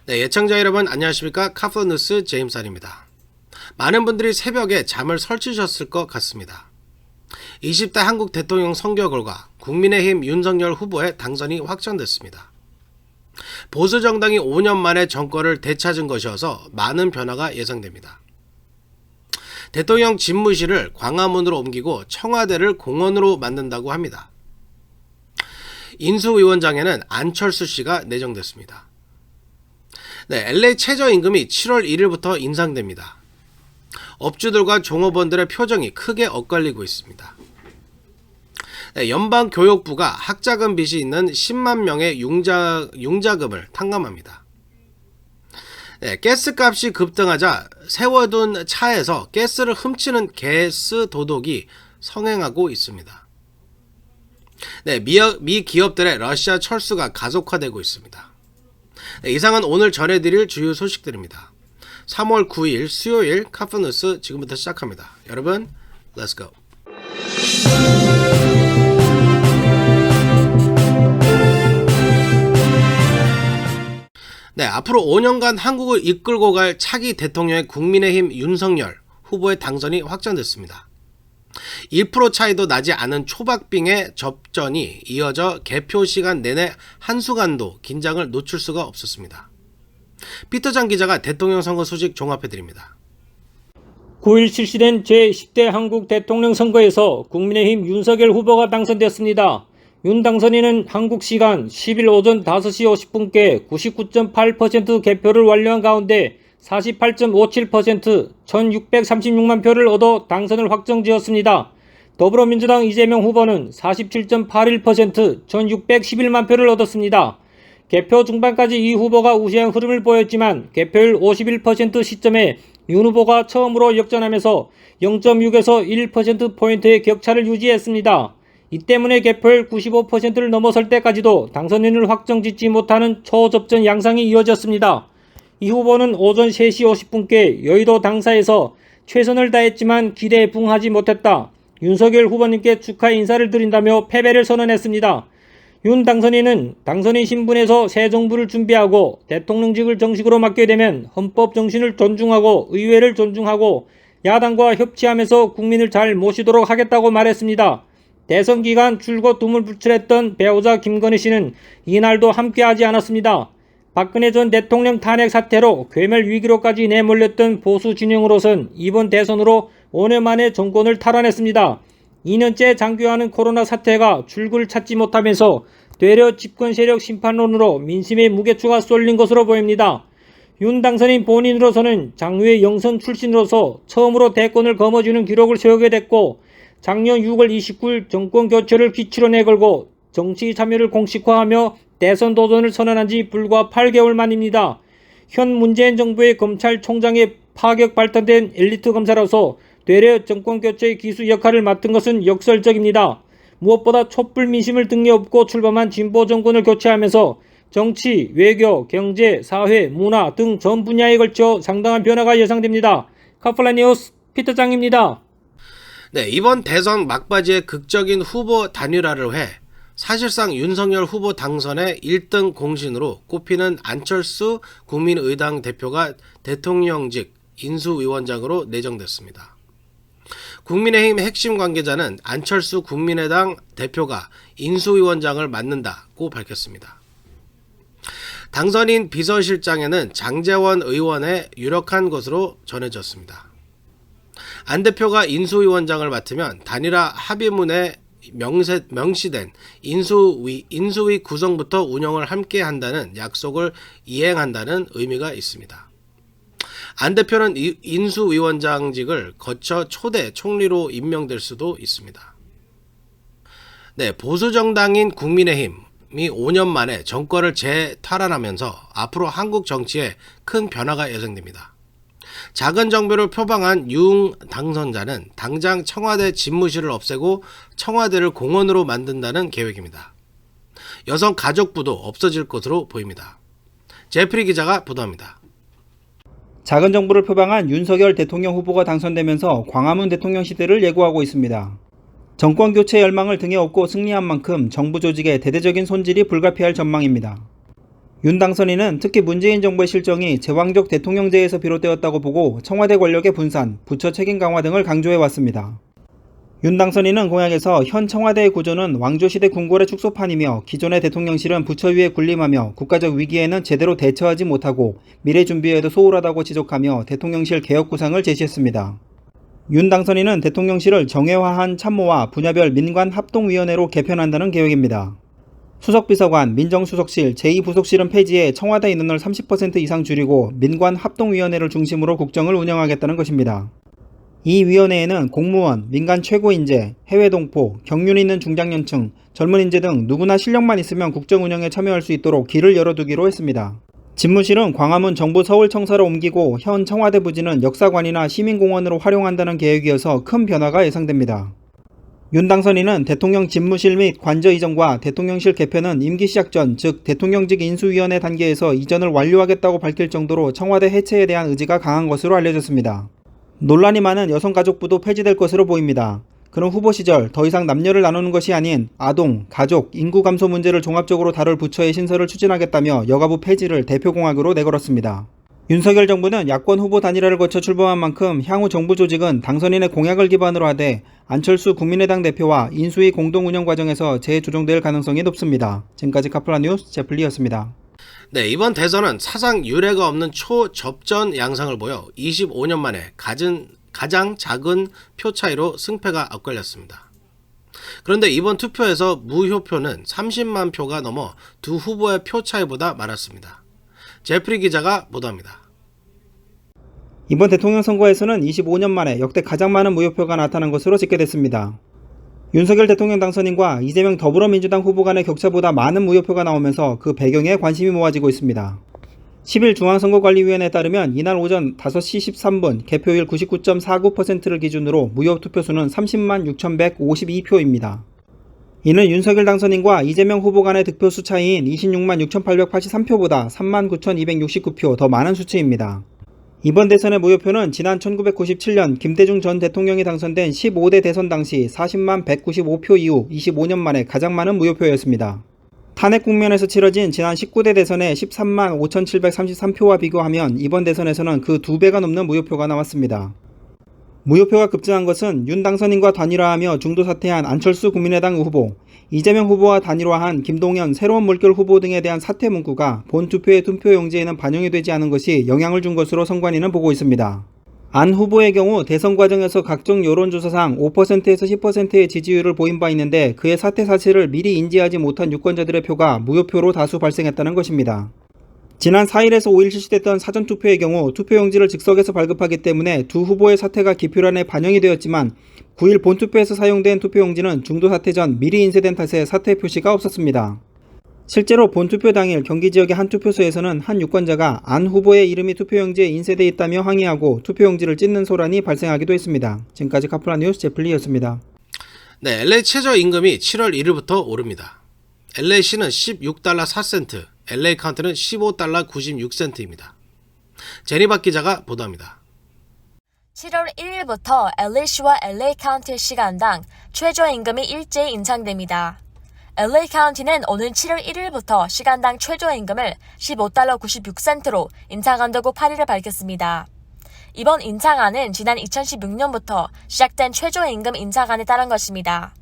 네, 예청자 여러분 안녕하십니까? 카플뉴스 제임스입니다. 많은 분들이 새벽에 잠을 설치셨을 것 같습니다. 20대 한국 대통령 선거 결과 국민의힘 윤석열 후보의 당선이 확정됐습니다. 보수 정당이 5년 만에 정권을 되찾은 것이어서 많은 변화가 예상됩니다. 대통령 집무실을 광화문으로 옮기고 청와대를 공원으로 만든다고 합니다. 인수위원장에는 안철수 씨가 내정됐습니다. 네, LA 최저임금이 7월 1일부터 인상됩니다. 업주들과 종업원들의 표정이 크게 엇갈리고 있습니다. 네, 연방교육부가 학자금 빚이 있는 10만 명의 융자금을 탕감합니다. 네, 가스값이 급등하자 세워둔 차에서 가스를 훔치는 가스 도둑이 성행하고 있습니다. 네, 미 기업들의 러시아 철수가 가속화되고 있습니다. 네, 이상은 오늘 전해드릴 주요 소식들입니다. 3월 9일 수요일 카프뉴스 지금부터 시작합니다. 여러분, Let's go. 네, 앞으로 5년간 한국을 이끌고 갈 차기 대통령의 국민의힘 윤석열 후보의 당선이 확정됐습니다. 1% 차이도 나지 않은 초박빙의 접전이 이어져 개표 시간 내내 한순간도 긴장을 놓칠 수가 없었습니다. 피터장 기자가 대통령 선거 소식 종합해드립니다. 9일 실시된 제10대 한국 대통령 선거에서 국민의힘 윤석열 후보가 당선되었습니다. 윤 당선인은 한국 시간 10일 오전 5시 50분께 99.8% 개표를 완료한 가운데 48.57%, 1636만 표를 얻어 당선을 확정지었습니다. 더불어민주당 이재명 후보는 47.81%, 1611만 표를 얻었습니다. 개표 중반까지 이 후보가 우세한 흐름을 보였지만 개표율 51% 시점에 윤 후보가 처음으로 역전하면서 0.6에서 1%포인트의 격차를 유지했습니다. 이 때문에 개표율 95%를 넘어설 때까지도 당선인을 확정짓지 못하는 초접전 양상이 이어졌습니다. 이 후보는 오전 3시 50분께 여의도 당사에서 최선을 다했지만 기대에 부응하지 못했다. 윤석열 후보님께 축하 인사를 드린다며 패배를 선언했습니다. 윤 당선인은 당선인 신분에서 새 정부를 준비하고 대통령직을 정식으로 맡게 되면 헌법 정신을 존중하고 의회를 존중하고 야당과 협치하면서 국민을 잘 모시도록 하겠다고 말했습니다. 대선 기간 줄곧 두물불출했던 배우자 김건희 씨는 이날도 함께하지 않았습니다. 박근혜 전 대통령 탄핵 사태로 괴멸 위기로까지 내몰렸던 보수 진영으로선 이번 대선으로 5년 만에 정권을 탈환했습니다. 2년째 장기화하는 코로나 사태가 출구를 찾지 못하면서 되려 집권 세력 심판론으로 민심의 무게추가 쏠린 것으로 보입니다. 윤 당선인 본인으로서는 장외 영선 출신으로서 처음으로 대권을 거머쥐는 기록을 세우게 됐고 작년 6월 29일 정권 교체를 기치로 내걸고 정치 참여를 공식화하며 대선 도전을 선언한 지 불과 8개월 만입니다. 현 문재인 정부의 검찰총장에 파격 발탁된 엘리트 검사로서 되려 정권 교체의 기수 역할을 맡은 것은 역설적입니다. 무엇보다 촛불 민심을 등에 업고 출범한 진보 정권을 교체하면서 정치, 외교, 경제, 사회, 문화 등 전 분야에 걸쳐 상당한 변화가 예상됩니다. 카플라뉴스 피터장입니다. 네, 이번 대선 막바지에 극적인 후보 단일화를 해 사실상 윤석열 후보 당선의 1등 공신으로 꼽히는 안철수 국민의당 대표가 대통령직 인수위원장으로 내정됐습니다. 국민의힘 핵심 관계자는 안철수 국민의당 대표가 인수위원장을 맡는다고 밝혔습니다. 당선인 비서실장에는 장제원 의원의 유력한 것으로 전해졌습니다. 안 대표가 인수위원장을 맡으면 단일화 합의문에 명시된 인수위 구성부터 운영을 함께 한다는 약속을 이행한다는 의미가 있습니다. 안 대표는 인수위원장직을 거쳐 초대 총리로 임명될 수도 있습니다. 네, 보수정당인 국민의힘이 5년 만에 정권을 재탈환하면서 앞으로 한국 정치에 큰 변화가 예상됩니다. 작은 정부를 표방한 윤 당선자는 당장 청와대 집무실을 없애고 청와대를 공원으로 만든다는 계획입니다. 여성가족부도 없어질 것으로 보입니다. 제프리 기자가 보도합니다. 작은 정부를 표방한 윤석열 대통령 후보가 당선되면서 광화문 대통령 시대를 예고하고 있습니다. 정권 교체 열망을 등에 업고 승리한 만큼 정부 조직의 대대적인 손질이 불가피할 전망입니다. 윤 당선인은 특히 문재인 정부의 실정이 제왕적 대통령제에서 비롯되었다고 보고 청와대 권력의 분산, 부처 책임 강화 등을 강조해왔습니다. 윤 당선인은 공약에서 현 청와대의 구조는 왕조시대 궁궐의 축소판이며 기존의 대통령실은 부처 위에 군림하며 국가적 위기에는 제대로 대처하지 못하고 미래 준비에도 소홀하다고 지적하며 대통령실 개혁 구상을 제시했습니다. 윤 당선인은 대통령실을 정회화한 참모와 분야별 민관 합동위원회로 개편한다는 계획입니다. 수석비서관, 민정수석실, 제2부속실은 폐지해 청와대 인원을 30% 이상 줄이고 민관 합동위원회를 중심으로 국정을 운영하겠다는 것입니다. 이 위원회에는 공무원, 민간 최고인재, 해외 동포, 경륜 있는 중장년층, 젊은 인재 등 누구나 실력만 있으면 국정 운영에 참여할 수 있도록 길을 열어두기로 했습니다. 집무실은 광화문 정부 서울청사로 옮기고 현 청와대 부지는 역사관이나 시민공원으로 활용한다는 계획이어서 큰 변화가 예상됩니다. 윤 당선인은 대통령 집무실 및 관저 이전과 대통령실 개편은 임기 시작 전, 즉 대통령직 인수위원회 단계에서 이전을 완료하겠다고 밝힐 정도로 청와대 해체에 대한 의지가 강한 것으로 알려졌습니다. 논란이 많은 여성가족부도 폐지될 것으로 보입니다. 그는 후보 시절 더 이상 남녀를 나누는 것이 아닌 아동, 가족, 인구 감소 문제를 종합적으로 다룰 부처의 신설을 추진하겠다며 여가부 폐지를 대표공약으로 내걸었습니다. 윤석열 정부는 야권 후보 단일화를 거쳐 출범한 만큼 향후 정부 조직은 당선인의 공약을 기반으로 하되 안철수 국민의당 대표와 인수위 공동운영 과정에서 재조정될 가능성이 높습니다. 지금까지 카플라 뉴스 제플리였습니다. 네, 이번 대선은 사상 유례가 없는 초접전 양상을 보여 25년 만에 가장 작은 표 차이로 승패가 엇갈렸습니다. 그런데 이번 투표에서 무효표는 30만 표가 넘어 두 후보의 표 차이보다 많았습니다. 제프리 기자가 보도합니다. 이번 대통령 선거에서는 25년 만에 역대 가장 많은 무효표가 나타난 것으로 집계됐습니다. 윤석열 대통령 당선인과 이재명 더불어민주당 후보 간의 격차보다 많은 무효표가 나오면서 그 배경에 관심이 모아지고 있습니다. 10일 중앙선거관리위원회에 따르면 이날 오전 5시 13분 개표율 99.49%를 기준으로 무효 투표수는 30만 6,152표입니다. 이는 윤석열 당선인과 이재명 후보 간의 득표수 차이인 26만 6,883표보다 3만 9,269표 더 많은 수치입니다. 이번 대선의 무효표는 지난 1997년 김대중 전 대통령이 당선된 15대 대선 당시 40만 195표 이후 25년 만에 가장 많은 무효표였습니다. 탄핵 국면에서 치러진 지난 19대 대선의 13만 5,733표와 비교하면 이번 대선에서는 그 2배가 넘는 무효표가 나왔습니다. 무효표가 급증한 것은 윤 당선인과 단일화하며 중도 사퇴한 안철수 국민의당 후보, 이재명 후보와 단일화한 김동연 새로운 물결 후보 등에 대한 사퇴 문구가 본 투표의 투표용지에는 반영이 되지 않은 것이 영향을 준 것으로 선관위는 보고 있습니다. 안 후보의 경우 대선 과정에서 각종 여론조사상 5%에서 10%의 지지율을 보인 바 있는데 그의 사퇴 사실을 미리 인지하지 못한 유권자들의 표가 무효표로 다수 발생했다는 것입니다. 지난 4일에서 5일 실시됐던 사전투표의 경우 투표용지를 즉석에서 발급하기 때문에 두 후보의 사퇴가 기표란에 반영이 되었지만 9일 본투표에서 사용된 투표용지는 중도 사퇴 전 미리 인쇄된 탓에 사퇴 표시가 없었습니다. 실제로 본투표 당일 경기 지역의 한 투표소에서는 한 유권자가 안 후보의 이름이 투표용지에 인쇄되어 있다며 항의하고 투표용지를 찢는 소란이 발생하기도 했습니다. 지금까지 카플라 뉴스 제플리였습니다. 네, LA 최저임금이 7월 1일부터 오릅니다. LA시는 16달러 4센트, LA 카운티는 15달러 96센트입니다. 제니박 기자가 보도합니다. 7월 1일부터 LA시와 LA 카운티 시간당 최저임금이 일제히 인상됩니다. LA 카운티는 오는 7월 1일부터 시간당 최저임금을 15달러 96센트로 인상한다고 8일에 밝혔습니다. 이번 인상안은 지난 2016년부터 시작된 최저임금 인상안에 따른 것입니다.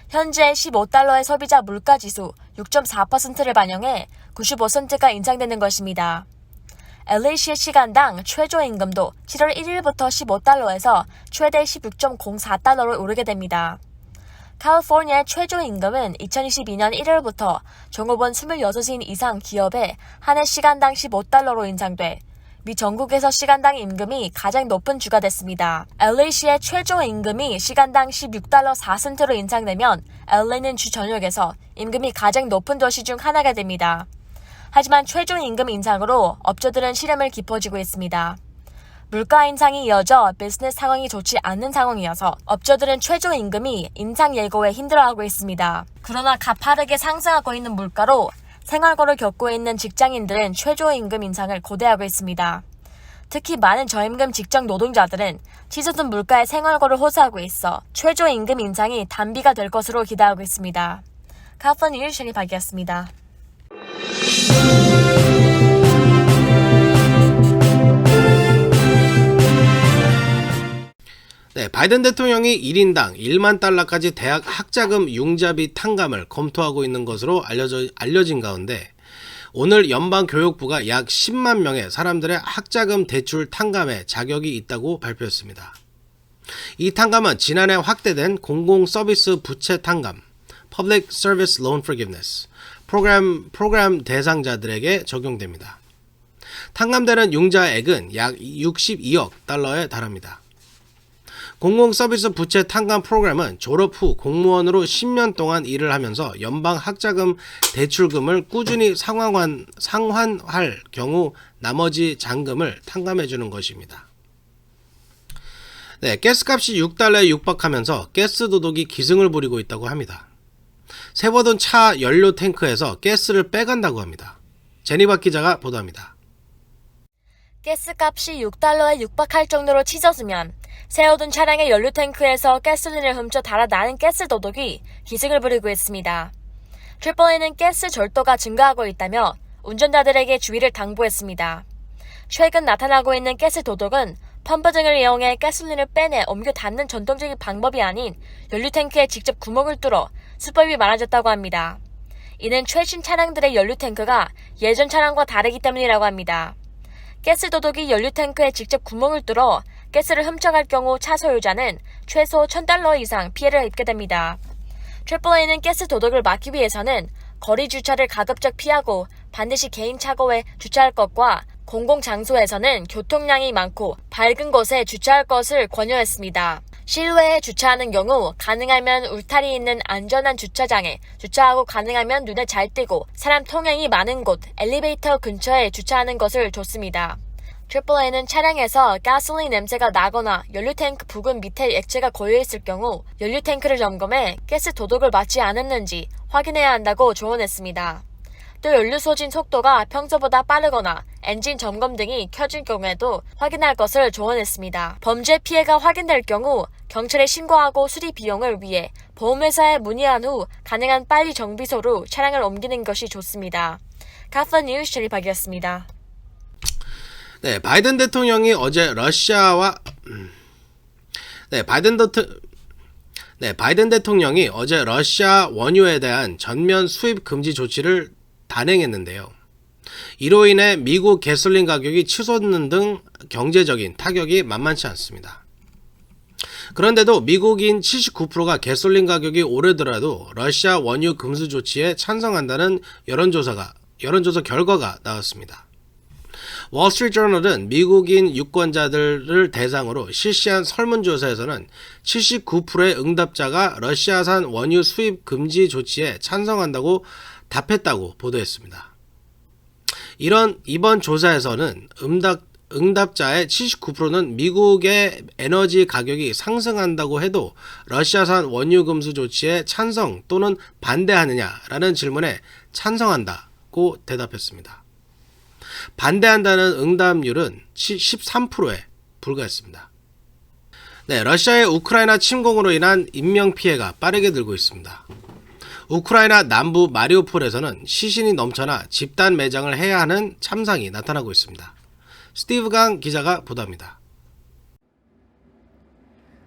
현재 15달러의 소비자 물가지수 6.4%를 반영해 95센트가 인상되는 것입니다. LA시의 시간당 최저임금도 7월 1일부터 15달러에서 최대 16.04달러로 오르게 됩니다. 캘리포니아의 최저임금은 2022년 1월부터 종업원 26인 이상 기업에 한 해 시간당 15달러로 인상돼 미 전국에서 시간당 임금이 가장 높은 주가 됐습니다. LA시의 최저임금이 시간당 16달러 4센트로 인상되면 LA는 주 전역에서 임금이 가장 높은 도시 중 하나가 됩니다. 하지만 최저임금 인상으로 업주들은 시름을 깊어지고 있습니다. 물가 인상이 이어져 비즈니스 상황이 좋지 않는 상황이어서 업주들은 최저임금이 인상 예고에 힘들어하고 있습니다. 그러나 가파르게 상승하고 있는 물가로 생활고를 겪고 있는 직장인들은 최저임금 인상을 고대하고 있습니다. 특히 많은 저임금 직장 노동자들은 치솟은 물가의 생활고를 호소하고 있어 최저임금 인상이 단비가 될 것으로 기대하고 있습니다. 카프런 뉴스 셰리박이었습니다. 네, 바이든 대통령이 1인당 1만 달러까지 대학 학자금 융자비 탕감을 검토하고 있는 것으로 알려진 가운데 오늘 연방교육부가 약 10만 명의 사람들의 학자금 대출 탕감에 자격이 있다고 발표했습니다. 이 탕감은 지난해 확대된 공공서비스 부채 탕감 (Public Service Loan Forgiveness) 프로그램 대상자들에게 적용됩니다. 탕감되는 융자액은 약 62억 달러에 달합니다. 공공서비스 부채 탕감 프로그램은 졸업 후 공무원으로 10년 동안 일을 하면서 연방 학자금 대출금을 꾸준히 상환할 경우 나머지 잔금을 탕감해주는 것입니다. 네, 가스값이 6달러에 육박하면서 가스 도둑이 기승을 부리고 있다고 합니다. 세워둔 차 연료 탱크에서 가스를 빼간다고 합니다. 제니박 기자가 보도합니다. 가스값이 6달러에 육박할 정도로 치솟으면 세워둔 차량의 연료 탱크에서 가솔린을 훔쳐 달아나는 가스 도둑이 기승을 부리고 있습니다. AAA는 가스 절도가 증가하고 있다며 운전자들에게 주의를 당부했습니다. 최근 나타나고 있는 가스 도둑은 펌프 등을 이용해 가솔린을 빼내 옮겨 닫는 전통적인 방법이 아닌 연료 탱크에 직접 구멍을 뚫어 수법이 많아졌다고 합니다. 이는 최신 차량들의 연료 탱크가 예전 차량과 다르기 때문이라고 합니다. 가스 도둑이 연료 탱크에 직접 구멍을 뚫어 가스를 훔쳐갈 경우 차 소유자는 최소 $1,000 이상 피해를 입게 됩니다. AAA는 가스 도둑을 막기 위해서는 거리 주차를 가급적 피하고 반드시 개인 차고에 주차할 것과 공공장소에서는 교통량이 많고 밝은 곳에 주차할 것을 권유했습니다. 실외에 주차하는 경우 가능하면 울타리 있는 안전한 주차장에 주차하고 가능하면 눈에 잘 띄고 사람 통행이 많은 곳, 엘리베이터 근처에 주차하는 것을 좋습니다. AAA는 차량에서 가솔린 냄새가 나거나 연료탱크 부근 밑에 액체가 고여있을 경우 연료탱크를 점검해 가스 도둑을 맞지 않았는지 확인해야 한다고 조언했습니다. 또 연료 소진 속도가 평소보다 빠르거나 엔진 점검 등이 켜진 경우에도 확인할 것을 조언했습니다. 범죄 피해가 확인될 경우 경찰에 신고하고 수리 비용을 위해 보험회사에 문의한 후 가능한 빨리 정비소로 차량을 옮기는 것이 좋습니다. 카프런 뉴스 제리박이었습니다. 네, 바이든 대통령이 어제 바이든 대통령이 어제 러시아 원유에 대한 전면 수입 금지 조치를 단행했는데요. 이로 인해 미국 가솔린 가격이 치솟는 등 경제적인 타격이 만만치 않습니다. 그런데도 미국인 79%가 가솔린 가격이 오르더라도 러시아 원유 금수 조치에 찬성한다는 여론조사 결과가 나왔습니다. 월스트리트저널은 미국인 유권자들을 대상으로 실시한 설문조사에서는 79%의 응답자가 러시아산 원유 수입 금지 조치에 찬성한다고 답했다고 보도했습니다. 이번 조사에서는 응답자의 79%는 미국의 에너지 가격이 상승한다고 해도 러시아산 원유 금수 조치에 찬성 또는 반대하느냐라는 질문에 찬성한다고 대답했습니다. 반대한다는 응답률은 13%에 불과했습니다. 네, 러시아의 우크라이나 침공으로 인한 인명피해가 빠르게 늘고 있습니다. 우크라이나 남부 마리우폴에서는 시신이 넘쳐나 집단 매장을 해야 하는 참상이 나타나고 있습니다. 스티브 강 기자가 보도합니다.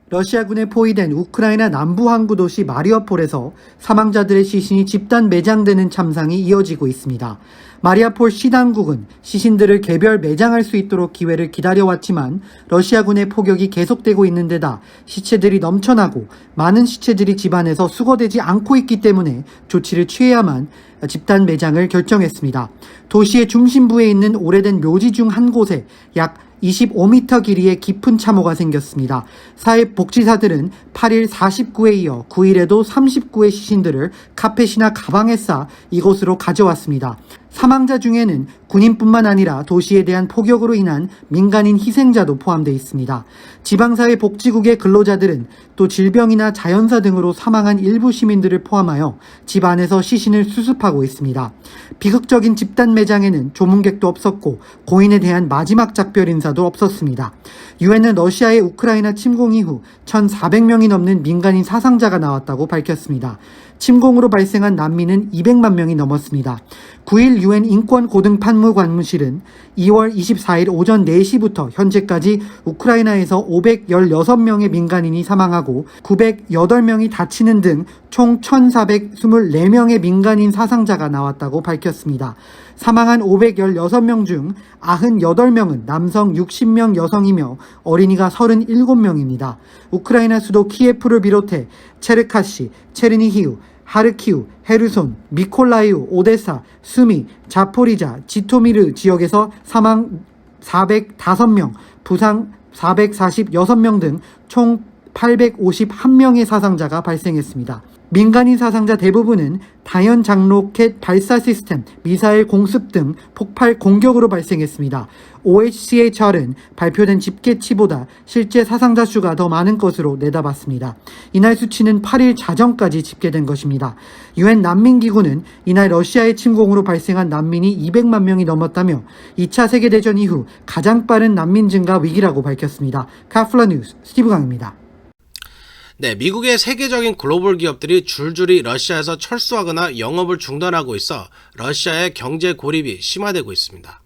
러시아군에 포위된 우크라이나 남부 항구 도시 마리우폴에서 사망자들의 시신이 집단 매장되는 참상이 이어지고 있습니다. 마리우폴 시당국은 시신들을 개별 매장할 수 있도록 기회를 기다려왔지만 러시아군의 포격이 계속되고 있는 데다 시체들이 넘쳐나고 많은 시체들이 집안에서 수거되지 않고 있기 때문에 조치를 취해야만 집단 매장을 결정했습니다. 도시의 중심부에 있는 오래된 묘지 중 한 곳에 약 25m 길이의 깊은 참호가 생겼습니다. 사회복지사들은 8일 49에 이어 9일에도 39의 시신들을 카펫이나 가방에 싸 이곳으로 가져왔습니다. 사망자 중에는 군인뿐만 아니라 도시에 대한 폭격으로 인한 민간인 희생자도 포함되어 있습니다. 지방사회복지국의 근로자들은 또 질병이나 자연사 등으로 사망한 일부 시민들을 포함하여 집 안에서 시신을 수습하고 있습니다. 비극적인 집단 매장에는 조문객도 없었고 고인에 대한 마지막 작별 인사도 없었습니다. 유엔은 러시아의 우크라이나 침공 이후 1,400명이 넘는 민간인 사상자가 나왔다고 밝혔습니다. 침공으로 발생한 난민은 200만 명이 넘었습니다. 9일 유엔 인권고등판무관무실은 2월 24일 오전 4시부터 현재까지 우크라이나에서 516명의 민간인이 사망하고 908명이 다치는 등 총 1,424명의 민간인 사상자가 나왔다고 밝혔습니다. 사망한 516명 중 98명은 남성 60명 여성이며 어린이가 37명입니다. 우크라이나 수도 키예프를 비롯해 체르카시, 체르니히우, 하르키우, 헤르손, 미콜라이우, 오데사, 수미, 자포리자, 지토미르 지역에서 사망 405명, 부상 446명 등 총 851명의 사상자가 발생했습니다. 민간인 사상자 대부분은 다연 장로켓 발사 시스템, 미사일 공습 등 폭발 공격으로 발생했습니다. OHCHR은 발표된 집계치보다 실제 사상자 수가 더 많은 것으로 내다봤습니다. 이날 수치는 8일 자정까지 집계된 것입니다. 유엔 난민기구는 이날 러시아의 침공으로 발생한 난민이 200만 명이 넘었다며 2차 세계대전 이후 가장 빠른 난민 증가 위기라고 밝혔습니다. 카플라 뉴스 스티브강입니다. 네, 미국의 세계적인 글로벌 기업들이 줄줄이 러시아에서 철수하거나 영업을 중단하고 있어 러시아의 경제 고립이 심화되고 있습니다.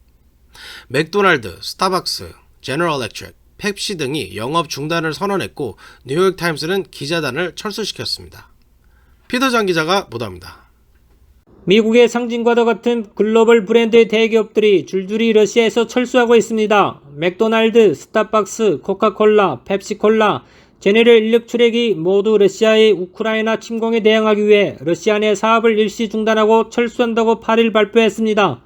맥도날드, 스타벅스, 제너럴 일렉트릭, 펩시 등이 영업 중단을 선언했고 뉴욕타임스는 기자단을 철수시켰습니다. 피터 장 기자가 보도합니다. 미국의 상징과도 같은 글로벌 브랜드의 대기업들이 줄줄이 러시아에서 철수하고 있습니다. 맥도날드, 스타벅스, 코카콜라, 펩시콜라, 제네럴 일렉트릭이 모두 러시아의 우크라이나 침공에 대응하기 위해 러시아 내 사업을 일시 중단하고 철수한다고 8일 발표했습니다.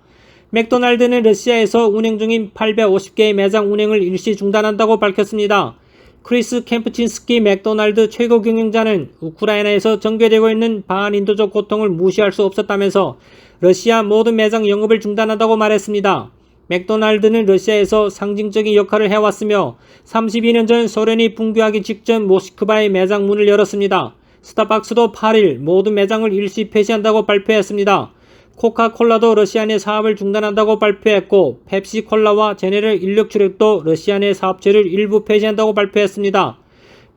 맥도날드는 러시아에서 운행 중인 850개의 매장 운행을 일시 중단한다고 밝혔습니다. 크리스 캠프친스키 맥도날드 최고 경영자는 우크라이나에서 전개되고 있는 반인도적 고통을 무시할 수 없었다면서 러시아 모든 매장 영업을 중단한다고 말했습니다. 맥도날드는 러시아에서 상징적인 역할을 해왔으며 32년 전 소련이 붕괴하기 직전 모스크바의 매장 문을 열었습니다. 스타벅스도 8일 모든 매장을 일시 폐지한다고 발표했습니다. 코카콜라도 러시아 내 사업을 중단한다고 발표했고 펩시콜라와 제네럴 일렉트릭도 러시아 내 사업체를 일부 폐지한다고 발표했습니다.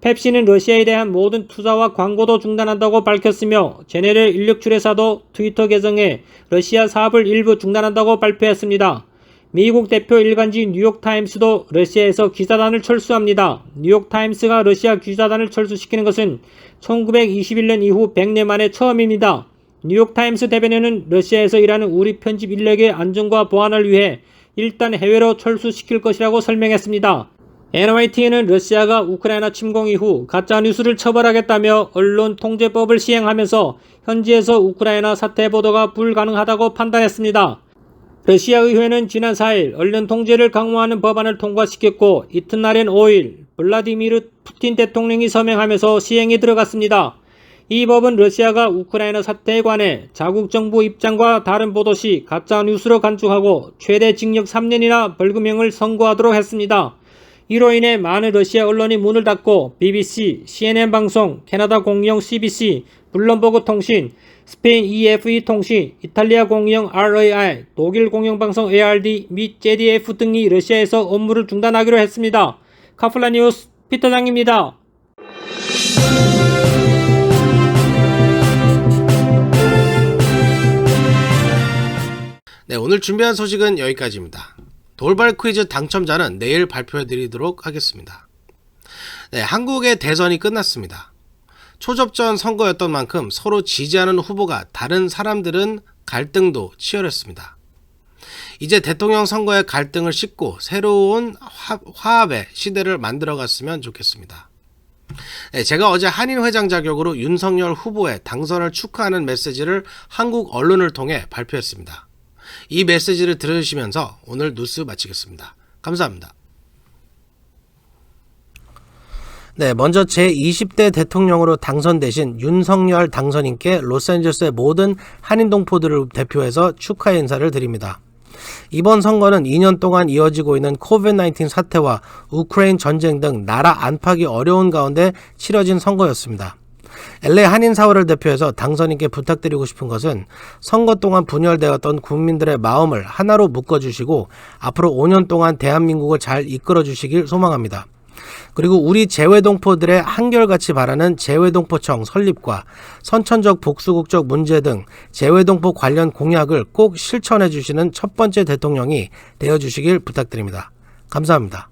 펩시는 러시아에 대한 모든 투자와 광고도 중단한다고 밝혔으며 제네럴 일렉트릭사도 트위터 계정에 러시아 사업을 일부 중단한다고 발표했습니다. 미국 대표 일간지 뉴욕타임스도 러시아에서 기자단을 철수합니다. 뉴욕타임스가 러시아 기자단을 철수시키는 것은 1921년 이후 100년 만에 처음입니다. 뉴욕타임스 대변인은 러시아에서 일하는 우리 편집 인력의 안전과 보안을 위해 일단 해외로 철수시킬 것이라고 설명했습니다. NYT는 러시아가 우크라이나 침공 이후 가짜뉴스를 처벌하겠다며 언론 통제법을 시행하면서 현지에서 우크라이나 사태 보도가 불가능하다고 판단했습니다. 러시아 의회는 지난 4일 언론 통제를 강화하는 법안을 통과시켰고 이튿날엔 5일 블라디미르 푸틴 대통령이 서명하면서 시행에 들어갔습니다. 이 법은 러시아가 우크라이나 사태에 관해 자국 정부 입장과 다른 보도 시 가짜 뉴스로 간주하고 최대 징역 3년이나 벌금형을 선고하도록 했습니다. 이로 인해 많은 러시아 언론이 문을 닫고 BBC, CNN 방송, 캐나다 공영 CBC, 블룸버그 통신, 스페인 EFE 통신, 이탈리아 공영 RAI, 독일 공영방송 ARD 및 JDF 등이 러시아에서 업무를 중단하기로 했습니다. 카플라 뉴스 피터장입니다. 네, 오늘 준비한 소식은 여기까지입니다. 돌발 퀴즈 당첨자는 내일 발표해드리도록 하겠습니다. 네, 한국의 대선이 끝났습니다. 초접전 선거였던 만큼 서로 지지하는 후보가 다른 사람들은 갈등도 치열했습니다. 이제 대통령 선거의 갈등을 씻고 새로운 화합의 시대를 만들어갔으면 좋겠습니다. 네, 제가 어제 한인회장 자격으로 윤석열 후보의 당선을 축하하는 메시지를 한국 언론을 통해 발표했습니다. 이 메시지를 들으시면서 오늘 뉴스 마치겠습니다. 감사합니다. 네, 먼저 제20대 대통령으로 당선되신 윤석열 당선인께 로스앤젤레스의 모든 한인 동포들을 대표해서 축하 인사를 드립니다. 이번 선거는 2년 동안 이어지고 있는 코비드-19 사태와 우크라이나 전쟁 등 나라 안팎이 어려운 가운데 치러진 선거였습니다. LA 한인사회를 대표해서 당선인께 부탁드리고 싶은 것은 선거 동안 분열되었던 국민들의 마음을 하나로 묶어주시고 앞으로 5년 동안 대한민국을 잘 이끌어주시길 소망합니다. 그리고 우리 재외동포들의 한결같이 바라는 재외동포청 설립과 선천적 복수국적 문제 등 재외동포 관련 공약을 꼭 실천해 주시는 첫 번째 대통령이 되어주시길 부탁드립니다. 감사합니다.